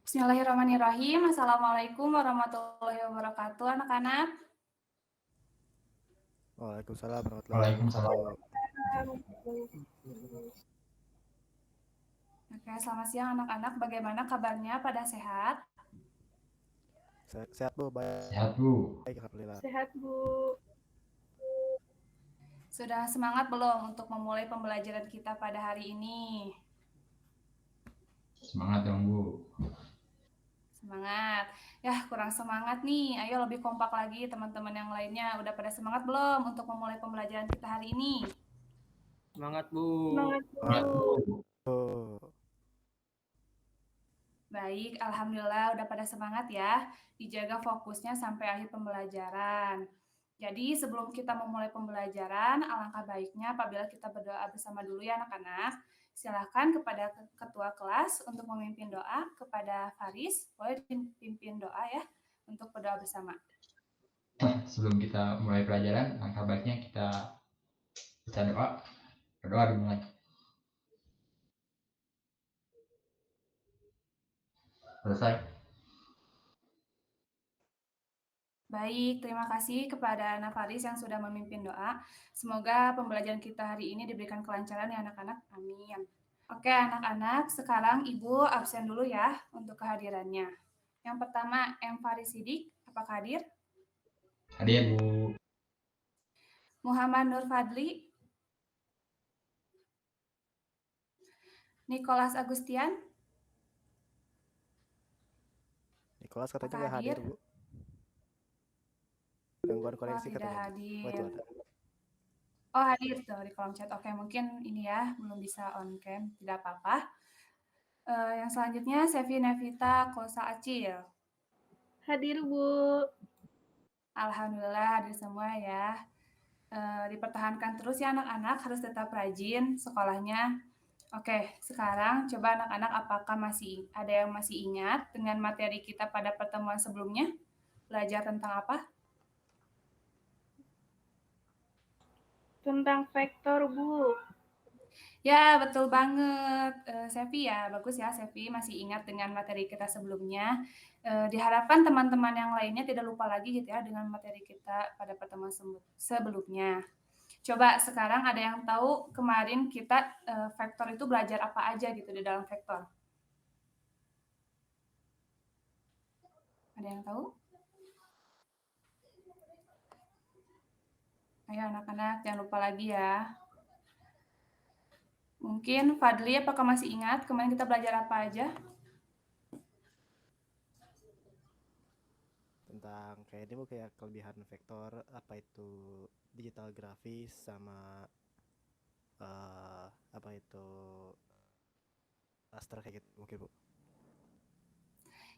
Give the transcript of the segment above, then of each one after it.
Bismillahirrahmanirrahim. Assalamualaikum warahmatullahi wabarakatuh, anak-anak. Waalaikumsalam warahmatullahi Waalaikumsalam. wabarakatuh. Oke, selamat siang anak-anak. Bagaimana kabarnya? Pada sehat? Sehat Bu, baik, Sehat, Bu. alhamdulillah. Sehat, Bu. Sudah semangat belum untuk memulai pembelajaran kita pada hari ini? Semangat dong, Bu. Semangat. Ya, kurang semangat nih. Ayo lebih kompak lagi teman-teman yang lainnya. Udah pada semangat belum untuk memulai pembelajaran kita hari ini? Semangat, Bu. Semangat, Semangat, Bu. Bu. Oh, Baik, alhamdulillah udah pada semangat ya. Dijaga fokusnya sampai akhir pembelajaran. Jadi sebelum kita memulai pembelajaran, alangkah baiknya apabila kita berdoa bersama dulu ya anak-anak. Silahkan kepada ketua kelas untuk memimpin doa, kepada Faris, boleh dipimpin doa ya untuk berdoa bersama. Sebelum kita mulai pelajaran, langkah baiknya kita baca doa. Berdoa dimulai. Selesai. Baik, terima kasih kepada Ana Faris yang sudah memimpin doa. Semoga pembelajaran kita hari ini diberikan kelancaran ya anak-anak. Amin. Oke anak-anak, sekarang Ibu absen dulu ya untuk kehadirannya. Yang pertama, M. Faris Sidik, apakah hadir? Hadir, Bu. Muhammad Nur Fadli. Nicholas Agustian. Nicholas katanya Apakah nggak hadir hadir? Bu. Gangguan koneksi tidak katanya Bu. hadir. Oh, itu ada. Oh hadir tuh di kolom chat. Oke, mungkin ini ya belum bisa on cam, tidak apa-apa. Yang selanjutnya Sevi Nevita Kosa Acil. Hadir, Bu. Alhamdulillah hadir semua ya. Dipertahankan terus ya anak-anak, harus tetap rajin sekolahnya. Oke, sekarang coba anak-anak apakah masih ada yang masih ingat dengan materi kita pada pertemuan sebelumnya? Belajar tentang apa? Tentang vektor, Bu. Ya, betul banget, Sevi ya. Bagus ya Sevi masih ingat dengan materi kita sebelumnya. Diharapkan teman-teman yang lainnya tidak lupa lagi gitu ya dengan materi kita pada pertemuan sebelumnya. Coba sekarang ada yang tahu kemarin kita vektor itu belajar apa aja gitu di dalam vektor? Ada yang tahu? Ayo anak-anak jangan lupa lagi ya. Mungkin Fadli apakah masih ingat kemarin kita belajar apa aja? Tentang kayak ini Bu, kayak kelebihan vektor, apa itu digital grafis sama apa itu raster kayak gitu mungkin Bu.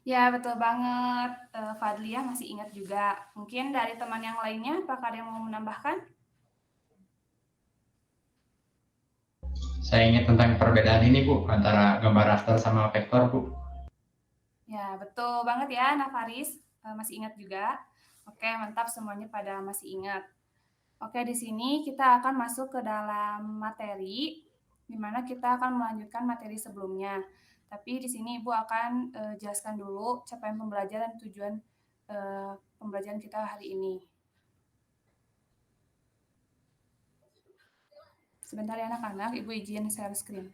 Ya, betul banget. Fadli ya masih ingat juga. Mungkin dari teman yang lainnya, apakah ada yang mau menambahkan? Saya ingat tentang perbedaan ini, Bu, antara gambar raster sama vektor, Bu. Ya, betul banget ya, Nah Faris. Masih ingat juga. Oke, mantap semuanya pada masih ingat. Oke, di sini kita akan masuk ke dalam materi, di mana kita akan melanjutkan materi sebelumnya. Tapi di sini Ibu akan jelaskan dulu capaian pembelajaran tujuan pembelajaran kita hari ini. Sebentar ya anak-anak, Ibu izin share screen.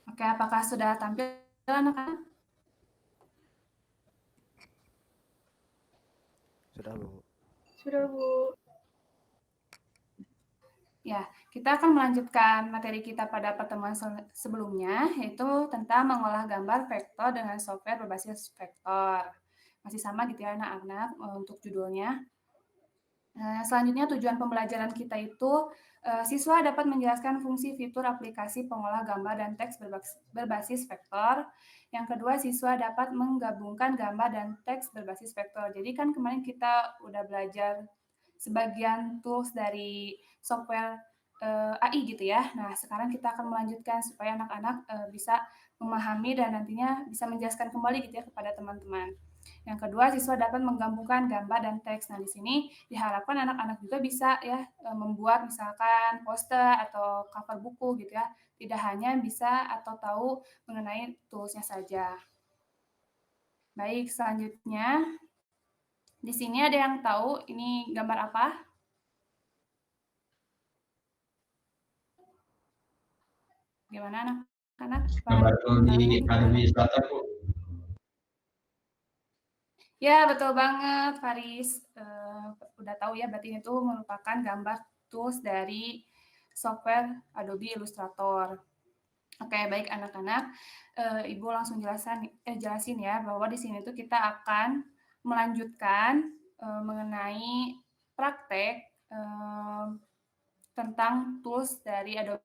Oke, apakah sudah tampil anak-anak? Sudah Bu. Sudah, Bu. Ya, kita akan melanjutkan materi kita pada pertemuan sebelumnya, yaitu tentang mengolah gambar vektor dengan software berbasis vektor. Masih sama gitu ya anak-anak untuk judulnya. Selanjutnya tujuan pembelajaran kita itu, siswa dapat menjelaskan fungsi fitur aplikasi pengolah gambar dan teks berbasis vektor. Yang kedua, siswa dapat menggabungkan gambar dan teks berbasis vektor. Jadi kan kemarin kita udah belajar sebagian tools dari software AI gitu ya. Nah, sekarang kita akan melanjutkan supaya anak-anak bisa memahami dan nantinya bisa menjelaskan kembali gitu ya kepada teman-teman. Yang kedua, siswa dapat menggabungkan gambar dan teks. Nah, di sini diharapkan anak-anak juga bisa ya membuat misalkan poster atau cover buku gitu ya. Tidak hanya bisa atau tahu mengenai toolsnya saja. Baik, selanjutnya di sini ada yang tahu ini gambar apa? Gimana anak-anak? Gambar tool di Pahami? Adobe Illustrator, Bu. Ya, betul banget, Faris. Udah tahu ya, berarti itu merupakan gambar tools dari software Adobe Illustrator. Oke, baik anak-anak. Ibu langsung jelasin ya, bahwa di sini tuh kita akan melanjutkan mengenai praktek tentang tools dari Adobe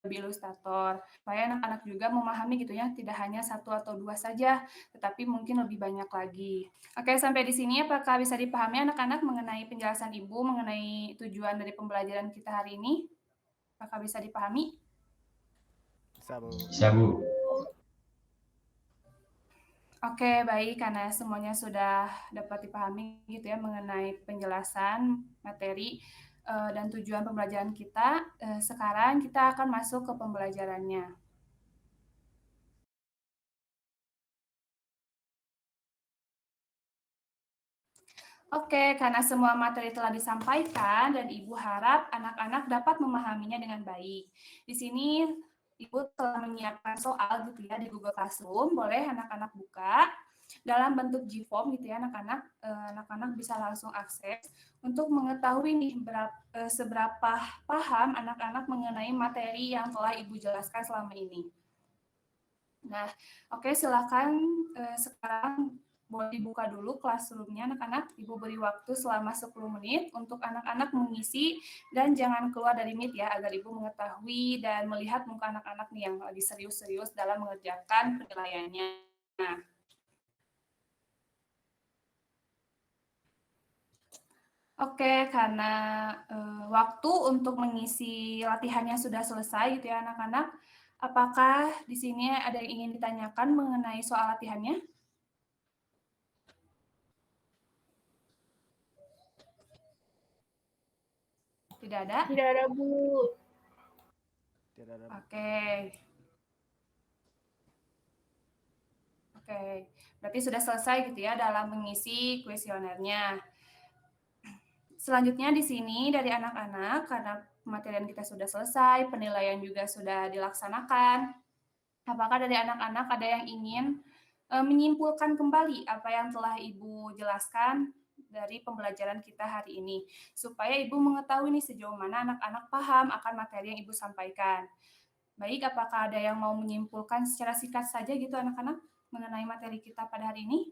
Illustrator, supaya anak-anak juga memahami gitu ya, tidak hanya satu atau dua saja, tetapi mungkin lebih banyak lagi. Oke, sampai di sini apakah bisa dipahami anak-anak mengenai penjelasan Ibu mengenai tujuan dari pembelajaran kita hari ini? Apakah bisa dipahami? Bisa, Bu. Bisa, Bu. Oke, baik, karena semuanya sudah dapat dipahami gitu ya mengenai penjelasan materi dan tujuan pembelajaran kita, sekarang kita akan masuk ke pembelajarannya. Oke, karena semua materi telah disampaikan dan Ibu harap anak-anak dapat memahaminya dengan baik. Di sini Ibu telah menyiapkan soal gitu ya di Google Classroom, boleh anak-anak buka dalam bentuk Gform gitu ya anak-anak. Anak-anak bisa langsung akses untuk mengetahui nih seberapa paham anak-anak mengenai materi yang telah Ibu jelaskan selama ini. Nah, oke, silakan sekarang boleh dibuka dulu classroom-nya anak-anak. Ibu beri waktu selama 10 menit untuk anak-anak mengisi dan jangan keluar dari Meet ya, agar Ibu mengetahui dan melihat muka anak-anak nih yang lagi serius-serius dalam mengerjakan penilaiannya. Nah, oke, karena waktu untuk mengisi latihannya sudah selesai gitu ya anak-anak. Apakah di sini ada yang ingin ditanyakan mengenai soal latihannya? Tidak ada? Tidak ada, Bu. Tidak ada, Bu. Oke, berarti sudah selesai gitu ya dalam mengisi kuesionernya. Selanjutnya di sini dari anak-anak, karena pematerian kita sudah selesai, penilaian juga sudah dilaksanakan. Apakah dari anak-anak ada yang ingin menyimpulkan kembali apa yang telah Ibu jelaskan dari pembelajaran kita hari ini, supaya Ibu mengetahui nih sejauh mana anak-anak paham akan materi yang Ibu sampaikan. Baik, apakah ada yang mau menyimpulkan secara singkat saja gitu anak-anak mengenai materi kita pada hari ini?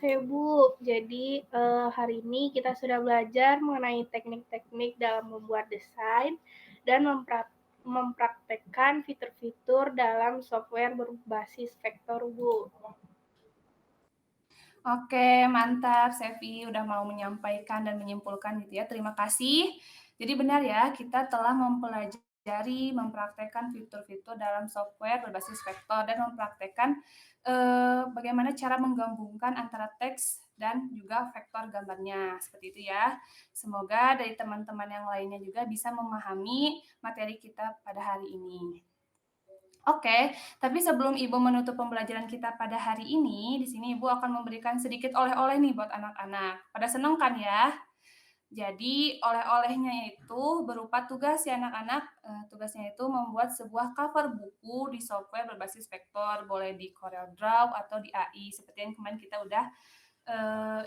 Saya, Bu. Jadi, hari ini kita sudah belajar mengenai teknik-teknik dalam membuat desain dan mempraktekkan fitur-fitur dalam software berbasis vektor, Bu. Oke, mantap Sevi udah mau menyampaikan dan menyimpulkan gitu ya. Terima kasih. Jadi benar ya, kita telah mempelajari, mempraktekkan fitur-fitur dalam software berbasis vektor dan mempraktekkan bagaimana cara menggabungkan antara teks dan juga vektor gambarnya. Seperti itu ya. Semoga dari teman-teman yang lainnya juga bisa memahami materi kita pada hari ini. Oke, tapi sebelum Ibu menutup pembelajaran kita pada hari ini, di sini Ibu akan memberikan sedikit oleh-oleh nih buat anak-anak. Pada seneng kan ya? Jadi oleh-olehnya itu berupa tugas ya anak-anak. Tugasnya itu membuat sebuah cover buku di software berbasis vektor, boleh di CorelDRAW atau di AI, seperti yang kemarin kita udah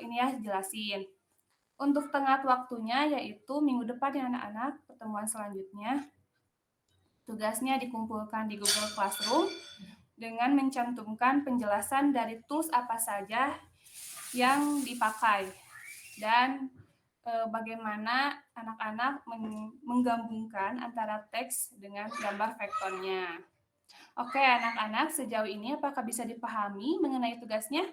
ini ya jelasin. Untuk tenggat waktunya yaitu minggu depan ya anak-anak, pertemuan selanjutnya. Tugasnya dikumpulkan di Google Classroom dengan mencantumkan penjelasan dari tools apa saja yang dipakai dan bagaimana anak-anak menggabungkan antara teks dengan gambar vektornya. Oke, anak-anak, sejauh ini apakah bisa dipahami mengenai tugasnya?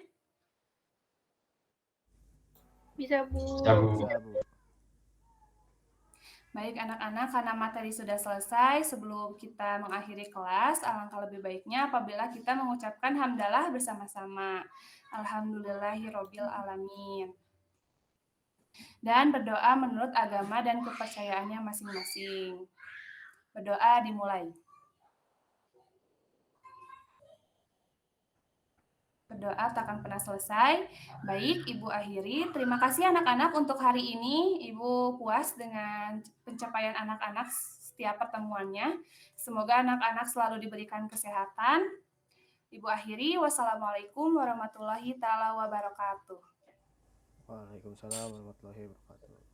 Bisa, Bu. Bisa, Bu. Bisa, Bu. Baik anak-anak, karena materi sudah selesai, sebelum kita mengakhiri kelas, alangkah lebih baiknya apabila kita mengucapkan hamdalah bersama-sama. Alhamdulillahirabbil alamin. Dan berdoa menurut agama dan kepercayaannya masing-masing. Berdoa dimulai. Berdoa tak akan pernah selesai. Baik, Ibu akhiri. Terima kasih anak-anak untuk hari ini. Ibu puas dengan pencapaian anak-anak setiap pertemuannya. Semoga anak-anak selalu diberikan kesehatan. Ibu akhiri. Wassalamualaikum warahmatullahi taala wabarakatuh. Waalaikumsalam warahmatullahi wabarakatuh.